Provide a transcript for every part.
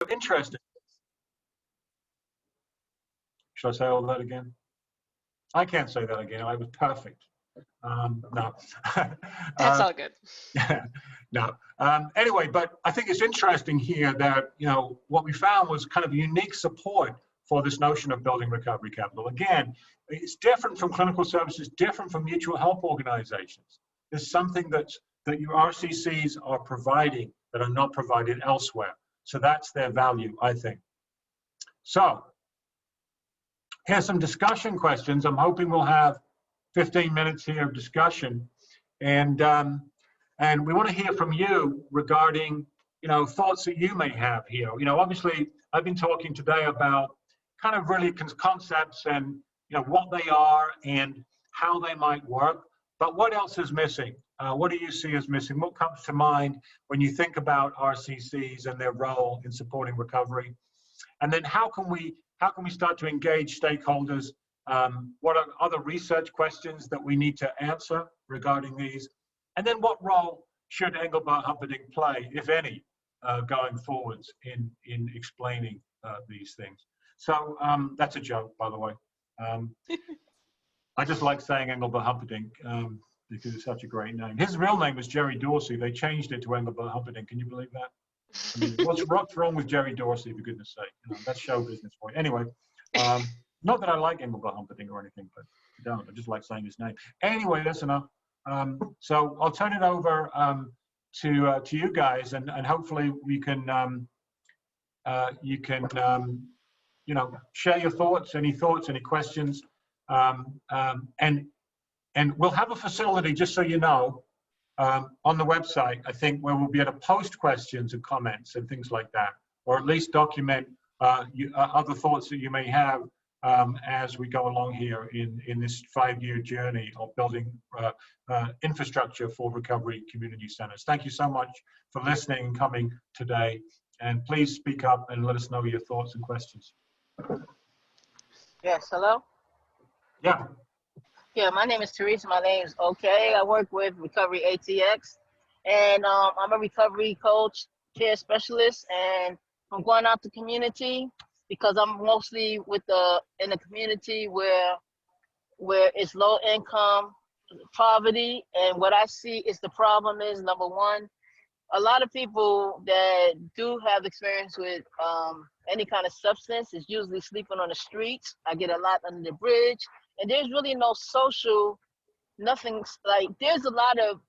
interesting. Should I say all that again? I can't say that again. I was perfect. No. That's all good. No. Anyway, but I think it's interesting here that, what we found was kind of unique support for this notion of building recovery capital. Again, it's different from clinical services, different from mutual help organizations. There's something that your RCCs are providing that are not provided elsewhere. So that's their value, I think. So here's some discussion questions. I'm hoping we'll have 15 minutes here of discussion. And we want to hear from you regarding, thoughts that you may have here. Obviously, I've been talking today about kind of really concepts and, what they are and how they might work. But what else is missing? What do you see as missing? What comes to mind when you think about RCCs and their role in supporting recovery? And then how can we start to engage stakeholders? What are other research questions that we need to answer regarding these? And then what role should Engelbart-Humperdinck play, if any, going forwards in explaining these things? So that's a joke, by the way. I just like saying Engelbart-Humperdinck because it's such a great name. His real name was Jerry Dorsey. They changed it to Engelbart-Humperdinck. Can you believe that? I mean, what's wrong with Jerry Dorsey, for goodness sake? That's show business for you. Anyway, not that I like Engelbart-Humperdinck or anything, but I don't. I just like saying his name. Anyway, that's enough. So I'll turn it over to you guys, and hopefully we can share your thoughts, any questions, and we'll have a facility, just so you know, on the website, I think, where we'll be able to post questions and comments and things like that, or at least document other thoughts that you may have as we go along here in this 5-year journey of building infrastructure for recovery community centers. Thank you so much for listening and coming today. And please speak up and let us know your thoughts and questions. Yes, hello? Yeah. Yeah, my name is Teresa. My name is OK. I work with Recovery ATX, and I'm a recovery coach, care specialist, and I'm going out to community because I'm mostly in a community where it's low income, poverty, and what I see is the problem is, number one, a lot of people that do have experience with any kind of substance is usually sleeping on the streets. I get a lot under the bridge, and there's really no social, nothing, like there's a lot of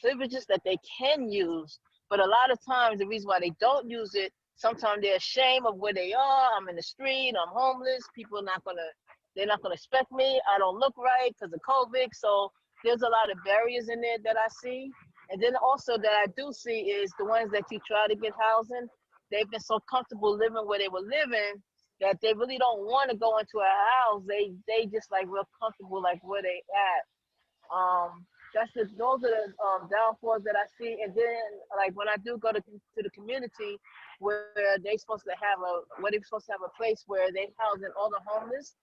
privileges that they can use, but a lot of times the reason why they don't use it, sometimes they're ashamed of where they are. I'm in the street, I'm homeless, people are they're not gonna expect me, I don't look right because of COVID. So there's a lot of barriers in there that I see. And then also that I do see is the ones that you try to get housing, they've been so comfortable living where they were living that they really don't want to go into a house. They just like real comfortable like where they at. Those are the downfalls that I see. And then like when I do go to the community where they're supposed to have a place where they housing all the homeless,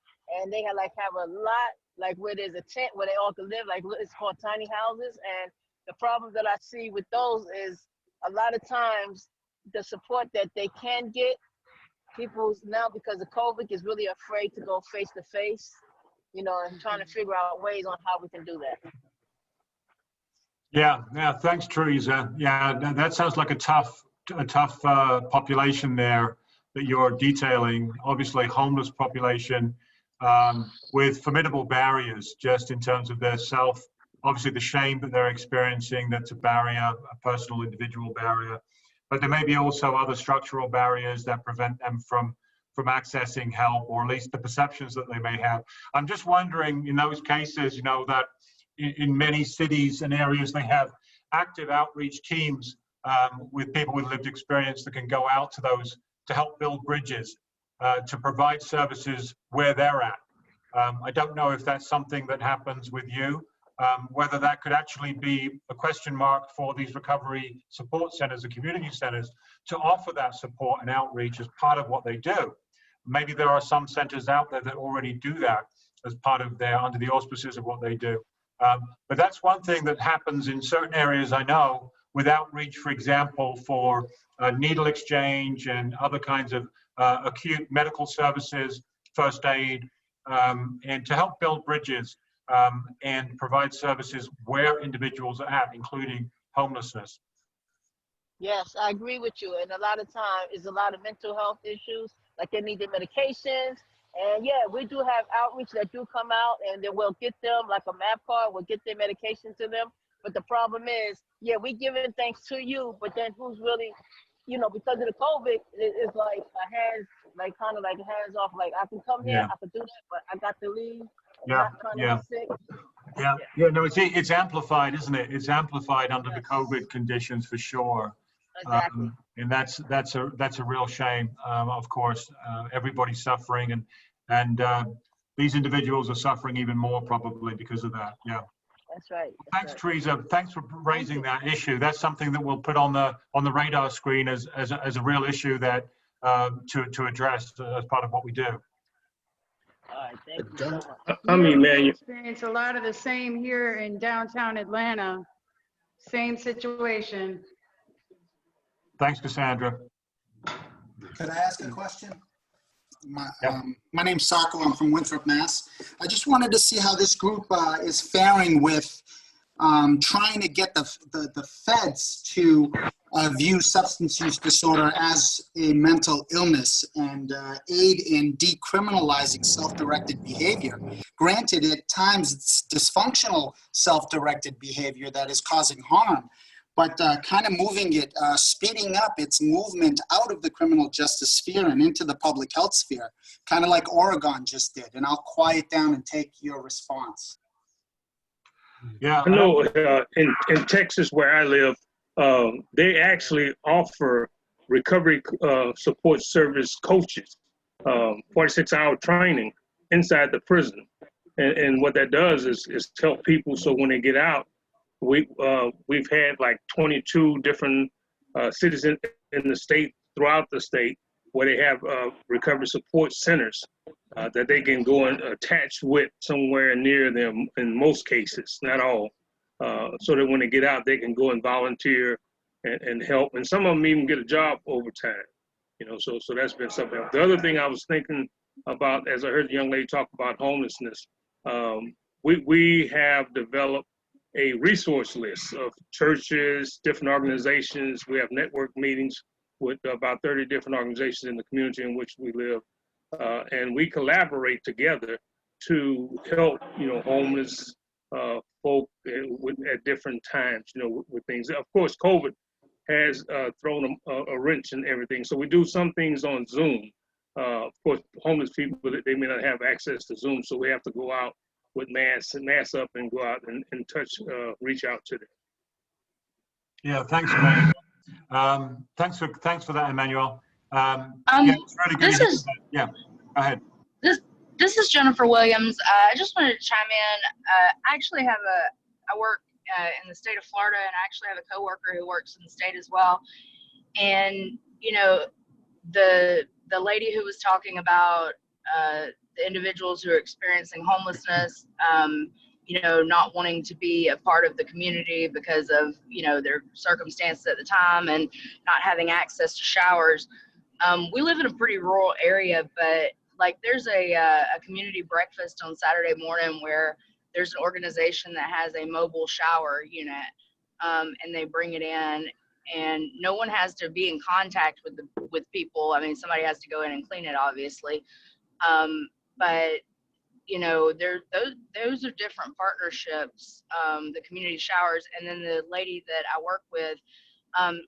and they have a lot like where there's a tent where they all can live, like it's called tiny houses. And the problem that I see with those is a lot of times the support that they can get, people now because of COVID is really afraid to go face to face, and trying to figure out ways on how we can do that. Yeah. Thanks, Teresa. Yeah, that sounds like a tough population there that you're detailing. Obviously, homeless population with formidable barriers, just in terms of their obviously the shame that they're experiencing. That's a barrier, a personal, individual barrier. But there may be also other structural barriers that prevent them from accessing help, or at least the perceptions that they may have. I'm just wondering, in those cases, that in many cities and areas, they have active outreach teams with people with lived experience that can go out to those to help build bridges, to provide services where they're at. I don't know if that's something that happens with you, whether that could actually be a question mark for these recovery support centers and community centers to offer that support and outreach as part of what they do. Maybe there are some centers out there that already do that as part of under the auspices of what they do. But that's one thing that happens in certain areas, I know, with outreach, for example, for needle exchange and other kinds of acute medical services, first aid, and to help build bridges and provide services where individuals are at, including homelessness. Yes, I agree with you. And a lot of time is a lot of mental health issues, like they need their medications. And yeah, we do have outreach that do come out, and then we'll get them like a map card, we'll get their medication to them. But the problem is, yeah, we giving thanks to you, but then who's really, you know, because of the COVID, it's like a hands, like kind of like hands off. Like I can come here, I can do that, but I got to leave. I'm not trying to be sick. No, it's amplified, isn't it? It's amplified under the COVID conditions for sure. Exactly. And that's a real shame. Of course, everybody's suffering, and these individuals are suffering even more probably because of that. Yeah. That's right. Thanks, Teresa. Thanks for raising that issue. That's something that we'll put on the radar screen as a real issue that to address as part of what we do. All right, thank you so much. I mean, man, you experience a lot of the same here in downtown Atlanta. Same situation. Thanks, Cassandra. Could I ask a question? My name's Sarko. I'm from Winthrop, Mass. I just wanted to see how this group is faring with trying to get the feds to view substance use disorder as a mental illness and aid in decriminalizing self-directed behavior. Granted, at times it's dysfunctional self-directed behavior that is causing harm, but kind of moving it, speeding up its movement out of the criminal justice sphere and into the public health sphere, kind of like Oregon just did. And I'll quiet down and take your response. Yeah, I know in Texas where I live, they actually offer recovery support service coaches, 46-hour training inside the prison. And what that does is help people so when they get out, we've had like 22 different cities in the state, throughout the state, where they have recovery support centers that they can go and attach with somewhere near them in most cases, not all, so that when they get out, they can go and volunteer and help. And some of them even get a job overtime, you know, so that's been something else. The other thing I was thinking about, as I heard the young lady talk about homelessness, we have developed a resource list of churches, different organizations. We have network meetings with about 30 different organizations in the community in which we live. And we collaborate together to help, you know, homeless folk at different times, you know, with things. Of course, COVID has thrown a wrench in everything. So we do some things on Zoom. Of course, homeless people, they may not have access to Zoom, so we have to go out with mask up and go out and touch, reach out to them. Yeah, thanks, Emmanuel. Thanks for that, Emmanuel. Yeah, it's really good. Yeah, go ahead. This is Jennifer Williams. I just wanted to chime in. I actually have I work in the state of Florida, and I actually have a coworker who works in the state as well. And you know, the lady who was talking about the individuals who are experiencing homelessness, you know, not wanting to be a part of the community because of, you know, their circumstances at the time and not having access to showers. We live in a pretty rural area, but like there's a community breakfast on Saturday morning where there's an organization that has a mobile shower unit, and they bring it in, and no one has to be in contact with people. I mean, somebody has to go in and clean it, obviously. But you know, those are different partnerships, the community showers. And then the lady that I work with,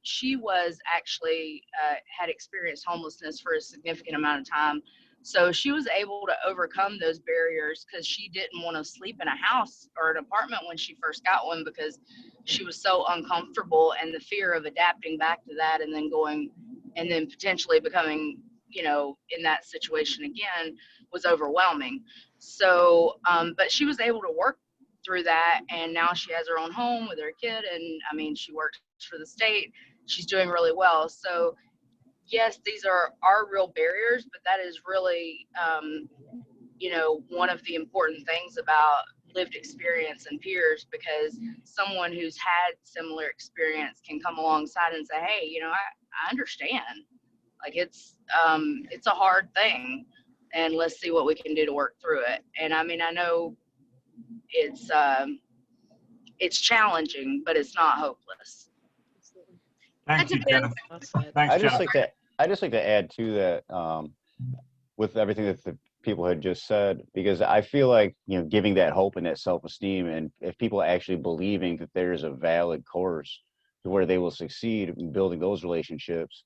she was actually had experienced homelessness for a significant amount of time. So she was able to overcome those barriers because she didn't want to sleep in a house or an apartment when she first got one, because she was so uncomfortable, and the fear of adapting back to that and then going and then potentially becoming, you know, in that situation again was overwhelming. So, but she was able to work through that, and now she has her own home with her kid, and I mean, she works for the state. She's doing really well. So yes, these are real barriers, but that is really, you know, one of the important things about lived experience and peers, because someone who's had similar experience can come alongside and say, hey, you know, I understand. Like it's a hard thing, and let's see what we can do to work through it. And I mean, I know it's challenging, but it's not hopeless. Thank you, Jennifer. Thanks, I just Jennifer. like to add to that with everything that the people had just said, because I feel like, you know, giving that hope and that self-esteem, and if people are actually believing that there is a valid course to where they will succeed in building those relationships,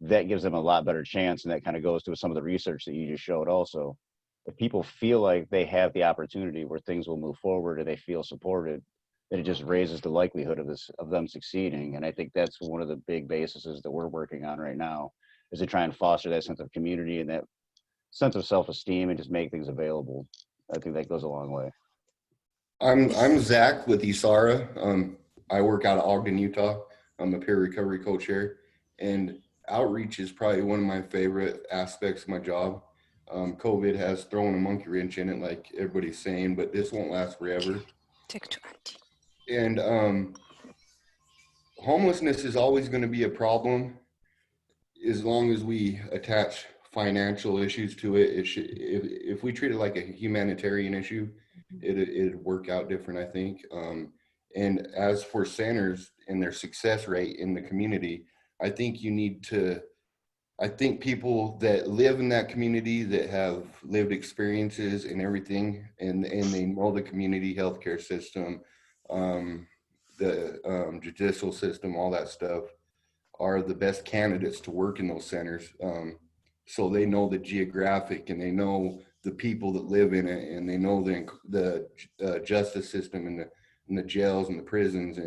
that gives them a lot better chance. And that kind of goes to some of the research that you just showed also. If people feel like they have the opportunity where things will move forward and they feel supported, then it just raises the likelihood of them succeeding. And I think that's one of the big bases that we're working on right now, is to try and foster that sense of community and that sense of self-esteem and just make things available. I think that goes a long way. I'm Zach with ISARA. I work out of Ogden, Utah. I'm a peer recovery co-chair, and outreach is probably one of my favorite aspects of my job. COVID has thrown a monkey wrench in it, like everybody's saying, but this won't last forever. And homelessness is always going to be a problem as long as we attach financial issues to it. If we treat it like a humanitarian issue, it'd work out different, I think. And as for centers and their success rate in the community, I think people that live in that community, that have lived experiences and everything, and they know the community healthcare system, the judicial system, all that stuff, are the best candidates to work in those centers. So they know the geographic, and they know the people that live in it, and they know the justice system and the jails and the prisons,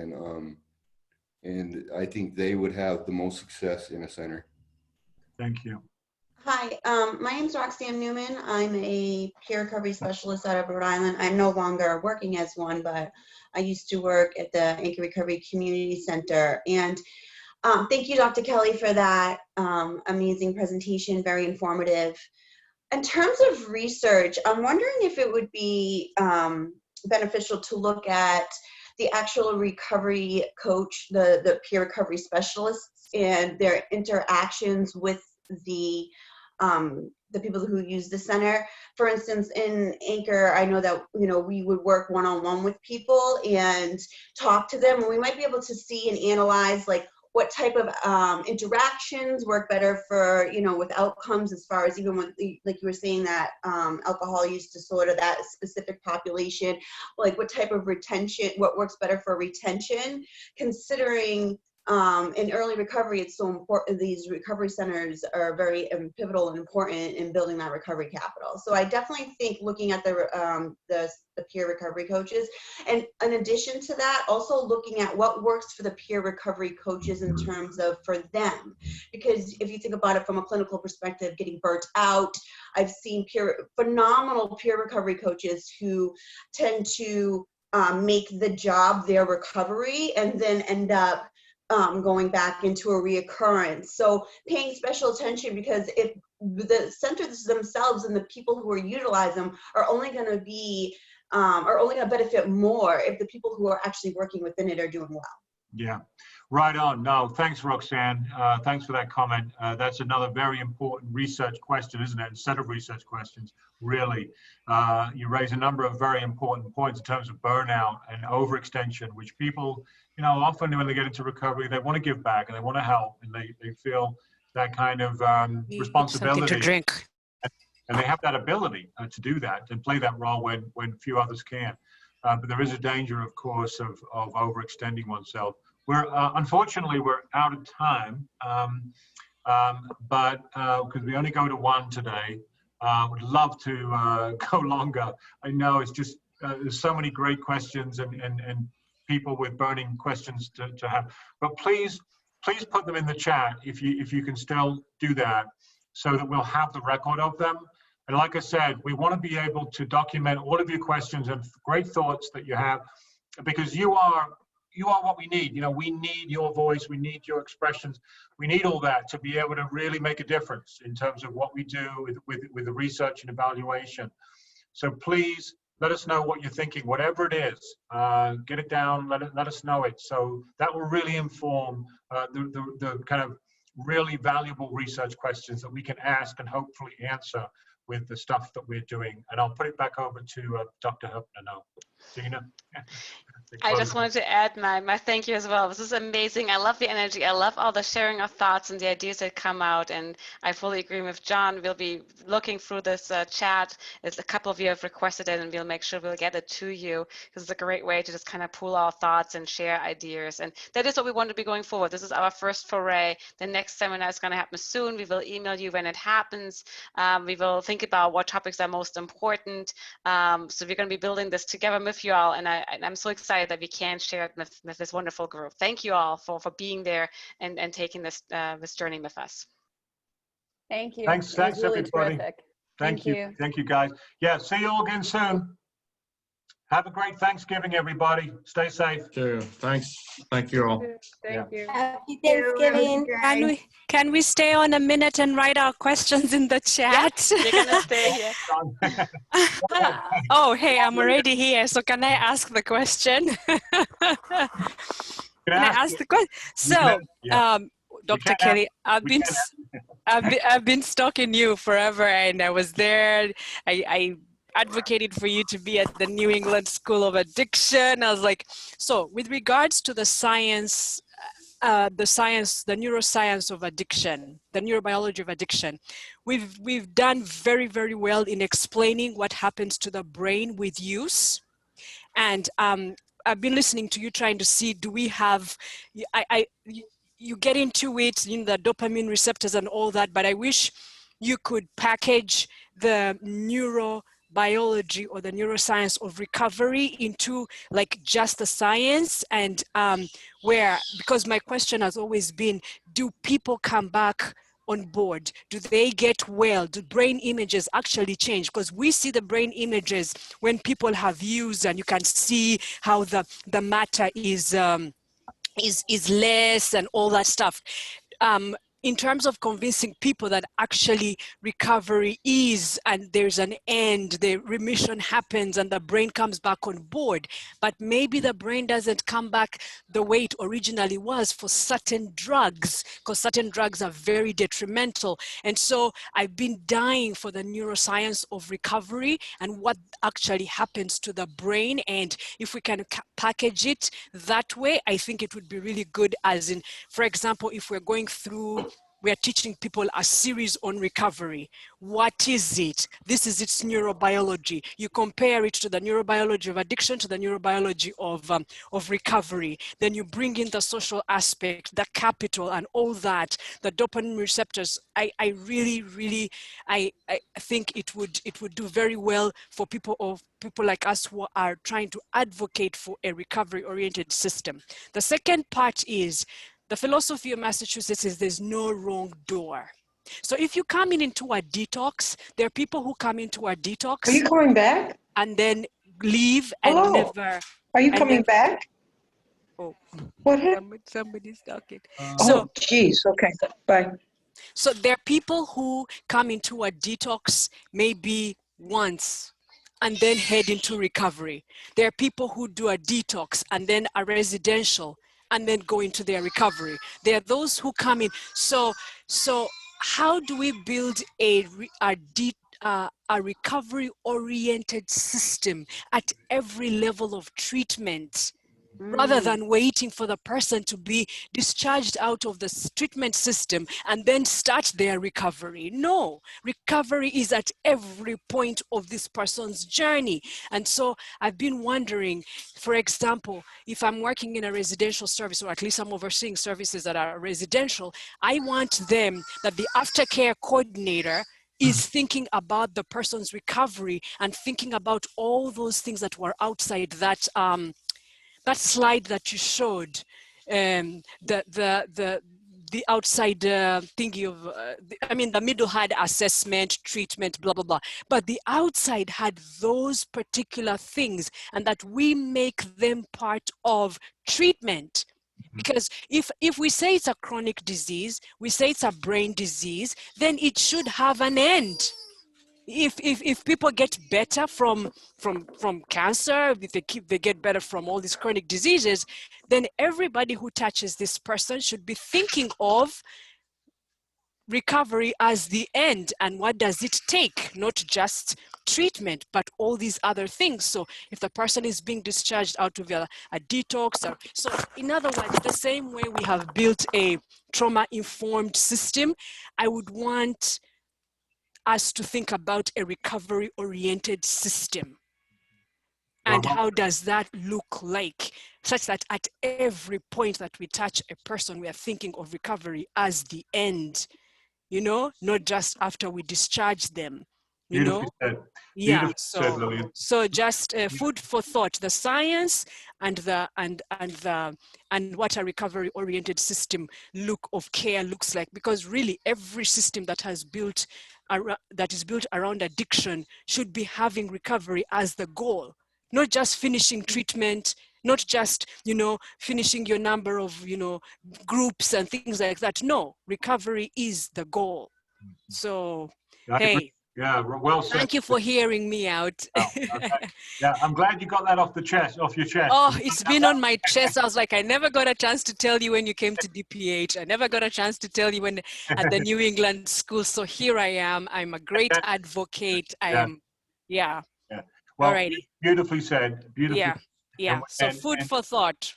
and I think they would have the most success in a center. Thank you. Hi, my name is Roxanne Newman. I'm a peer recovery specialist out of Rhode Island. I'm no longer working as one, but I used to work at the Anchor Recovery Community Center. And thank you, Dr. Kelly, for that amazing presentation, very informative. In terms of research, I'm wondering if it would be beneficial to look at the actual recovery coach, the peer recovery specialists, and their interactions with the people who use the center. For instance, in Anchor, I know that, you know, we would work one-on-one with people and talk to them, and we might be able to see and analyze, like, what type of interactions work better for, you know, with outcomes, as far as even when, like you were saying, that alcohol use disorder, that specific population, like what type of retention, what works better for retention, considering in early recovery, it's so important. These recovery centers are very pivotal and important in building that recovery capital. So I definitely think looking at the peer recovery coaches, and in addition to that, also looking at what works for the peer recovery coaches in terms of for them. Because if you think about it from a clinical perspective, getting burnt out, I've seen phenomenal peer recovery coaches who tend to make the job their recovery and then end up going back into a reoccurrence. So paying special attention, because if the centers themselves and the people who are utilizing them are only going to be, are only going to benefit more if the people who are actually working within it are doing well. Yeah, right on. No, thanks, Roxanne. Thanks for that comment. That's another very important research question, isn't it? A set of research questions, really. You raise a number of very important points in terms of burnout and overextension, which people, you know, often when they get into recovery, they want to give back and they want to help, and they feel that kind of responsibility. Something to drink. And they have that ability to do that, to play that role when few others can. But there is a danger, of course, of overextending oneself. Unfortunately, we're out of time, but because we only go to one today, would love to go longer. I know it's just, there's so many great questions and people with burning questions to have. But please put them in the chat if you can still do that, so that we'll have the record of them. And like I said, we want to be able to document all of your questions and great thoughts that you have, because you are what we need. You know, we need your voice, we need your expressions, we need all that to be able to really make a difference in terms of what we do with the research and evaluation. So please let us know what you're thinking, whatever it is. Get it down, let us know it. So that will really inform the kind of really valuable research questions that we can ask and hopefully answer with the stuff that we're doing. And I'll put it back over to Dr. Höppner now. Gina? I just wanted to add my thank you as well. This is amazing. I love the energy. I love all the sharing of thoughts and the ideas that come out. And I fully agree with John. We'll be looking through this chat. It's a couple of you have requested it, and we'll make sure we'll get it to you, because it's a great way to just kind of pool our thoughts and share ideas. And that is what we want to be going forward. This is our first foray. The next seminar is going to happen soon. We will email you when it happens. We will think about what topics are most important. So we're going to be building this together with you all. And I'm so excited that we can share it with this wonderful group. Thank you all for being there and taking this this journey with us. Thank you. Thanks, It was really everybody. terrific. Thank you guys. Yeah, see you all again soon. Have a great Thanksgiving, everybody. Stay safe. Sure. Thanks. Thank you all. Thank you. Happy Thanksgiving. Can we stay on a minute and write our questions in the chat? You're gonna stay here. Oh, hey, I'm already here. So can I ask the question? Can I ask the question? So, Dr. Kelly, I've been stalking you forever, and I was there. I advocated for you to be at the New England School of Addiction. I was like, so with regards to the science, the neuroscience of addiction, the neurobiology of addiction, we've done very, very well in explaining what happens to the brain with use. And I've been listening to you trying to see, do we have, you get into it, you know, the dopamine receptors and all that, but I wish you could package the neurobiology or the neuroscience of recovery into like just the science, and because my question has always been, do people come back on board? Do they get well? Do brain images actually change? Because we see the brain images when people have used, and you can see how the matter is less and all that stuff. In terms of convincing people that actually recovery is, and there's an end, the remission happens and the brain comes back on board, but maybe the brain doesn't come back the way it originally was for certain drugs, because certain drugs are very detrimental. And so I've been dying for the neuroscience of recovery and what actually happens to the brain. And if we can package it that way, I think it would be really good. As in, for example, if we're going through, we are teaching people a series on recovery. What is it? This is its neurobiology. You compare it to the neurobiology of addiction, to the neurobiology of recovery. Then you bring in the social aspect, the capital and all that, the dopamine receptors. I really think it would do very well for people like us who are trying to advocate for a recovery-oriented system. The second part is, the philosophy of Massachusetts is there's no wrong door. So if you come into a detox, there are people who come into a detox. Are you coming back? And then leave and Hello. never. Are you coming back? Oh, what happened? Somebody's talking. Oh, geez. Okay. Bye. So there are people who come into a detox maybe once and then head into recovery. There are people who do a detox and then a residential and then go into their recovery. There are those who come in. So how do we build a recovery-oriented system at every level of treatment, rather than waiting for the person to be discharged out of the treatment system and then start their recovery? No, recovery is at every point of this person's journey. And so I've been wondering, for example, if I'm working in a residential service, or at least I'm overseeing services that are residential, I want them, that the aftercare coordinator is thinking about the person's recovery and thinking about all those things that were outside that that slide that you showed, the outside thingy of, the middle had assessment, treatment, blah, blah, blah. But the outside had those particular things, and that we make them part of treatment. Because if we say it's a chronic disease, we say it's a brain disease, then it should have an end. if people get better from cancer, if they get better from all these chronic diseases, then everybody who touches this person should be thinking of recovery as the end, and what does it take, not just treatment but all these other things. So if the person is being discharged out of a detox, so in other words, the same way we have built a trauma-informed system, I would want us to think about a recovery-oriented system. And how does that look like, such that at every point that we touch a person, we are thinking of recovery as the end, you know, not just after we discharge them, you know? Yeah, so just food for thought, the science and what a recovery oriented system of care looks like, because really every system that is built around addiction should be having recovery as the goal, not just finishing treatment, not just, you know, finishing your number of, you know, groups and things like that. No, recovery is the goal. So, hey. Yeah, well said. Thank you for hearing me out. Okay. Yeah, I'm glad you got that off your chest. Oh, it's been on my chest. I was like, I never got a chance to tell you when you came to DPH. I never got a chance to tell you when at the New England school. So here I am. I'm a great advocate. I am, yeah. Well, alrighty. Beautifully said. Beautifully. Yeah. Yeah, so food for thought.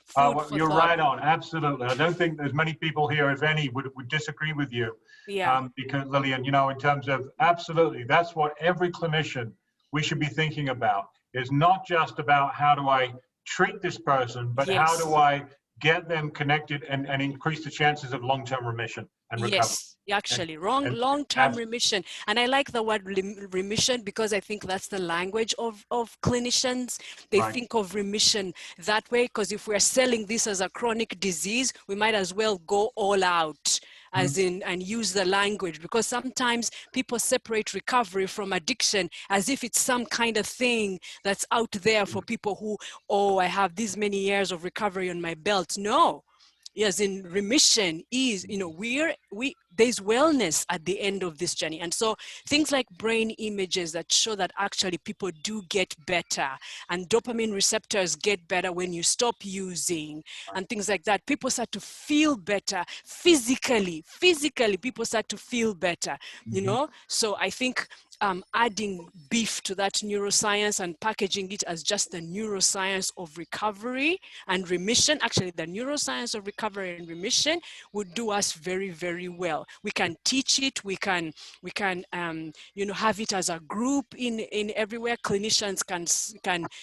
You're right on, absolutely. I don't think there's many people here, if any, would disagree with you. Yeah. Because Lillian, you know, in terms of absolutely, that's what every clinician we should be thinking about. Is not just about how do I treat this person, but how do I get them connected and increase the chances of long-term remission and recovery. Yes, actually, long-term remission. And I like the word remission because I think that's the language of clinicians. They think of remission that way, because if we're selling this as a chronic disease, we might as well go all out. As in, and use the language, because sometimes people separate recovery from addiction as if it's some kind of thing that's out there for people who, oh, I have these many years of recovery on my belt. No, as in remission is, you know, there's wellness at the end of this journey. And so things like brain images that show that actually people do get better, and dopamine receptors get better when you stop using, and things like that. People start to feel better physically, people start to feel better, you know? So I think adding beef to that neuroscience and packaging it as just the neuroscience of recovery and remission, actually the neuroscience of recovery and remission would do us very, very well. We can teach it, we can you know, have it as a group in everywhere. Clinicians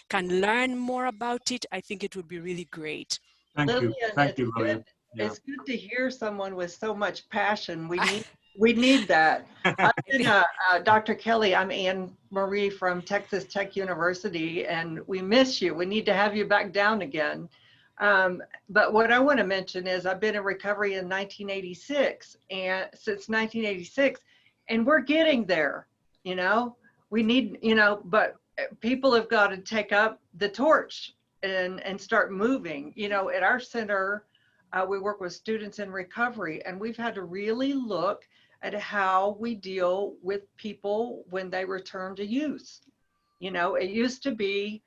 can learn more about it. I think it would be really great. Thank you, Lillian. It's good to hear someone with so much passion. We need that. Dr. Kelly, I'm Anne Marie from Texas Tech University, and we miss you. We need to have you back down again. But what I want to mention is I've been in recovery in 1986, and since 1986, and we're getting there. You know, we need, you know, but people have got to take up the torch and start moving. You know, at our center, we work with students in recovery, and we've had to really look at how we deal with people when they return to use. You know, it used to be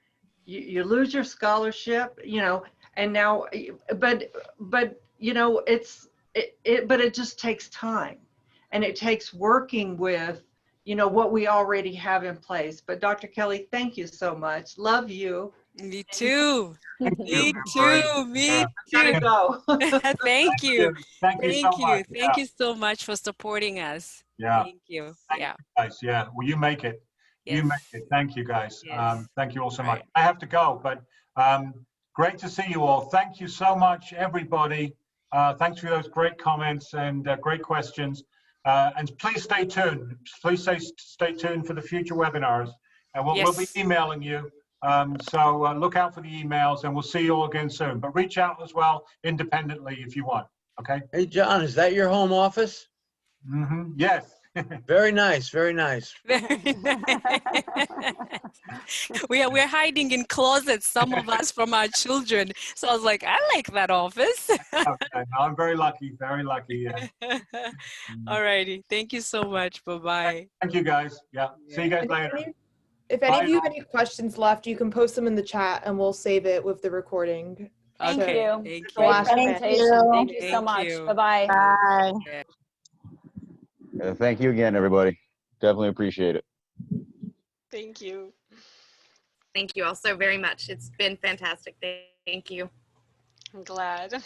you lose your scholarship, you know, and now, but you know, but it just takes time, and it takes working with, you know, what we already have in place. But Dr. Kelly, thank you so much. Love you. Me too. Me too. Me too. Gotta go. Thank you. Thank you so much. Thank you so much for supporting us. Yeah. Thank you. Thank you guys. Yeah. Well, you make it. Yes. You make it. Thank you, guys. Yes. Thank you all so much. I have to go, but great to see you all. Thank you so much, everybody. Thanks for those great comments and great questions. And please stay tuned. Please stay tuned for the future webinars. And we'll be emailing you. So look out for the emails, and we'll see you all again soon. But reach out as well independently if you want. Okay. Hey, John, is that your home office? Yes. Very nice, very nice. We're hiding in closets, some of us, from our children. So I was like, I like that office. Okay, I'm very lucky, very lucky. Yeah. All righty. Thank you so much. Bye-bye. Thank you, guys. Yeah. See you guys And later. if any Bye of you now. have any questions left, you can post them in the chat and we'll save it with the recording. Thank Okay. you. Thank The you. last bit. Presentation. Thank you so Thank much. you. Bye-bye. Bye. Thank you again, everybody. Definitely appreciate it. Thank you. Thank you all so very much. It's been fantastic. Thank you. I'm glad.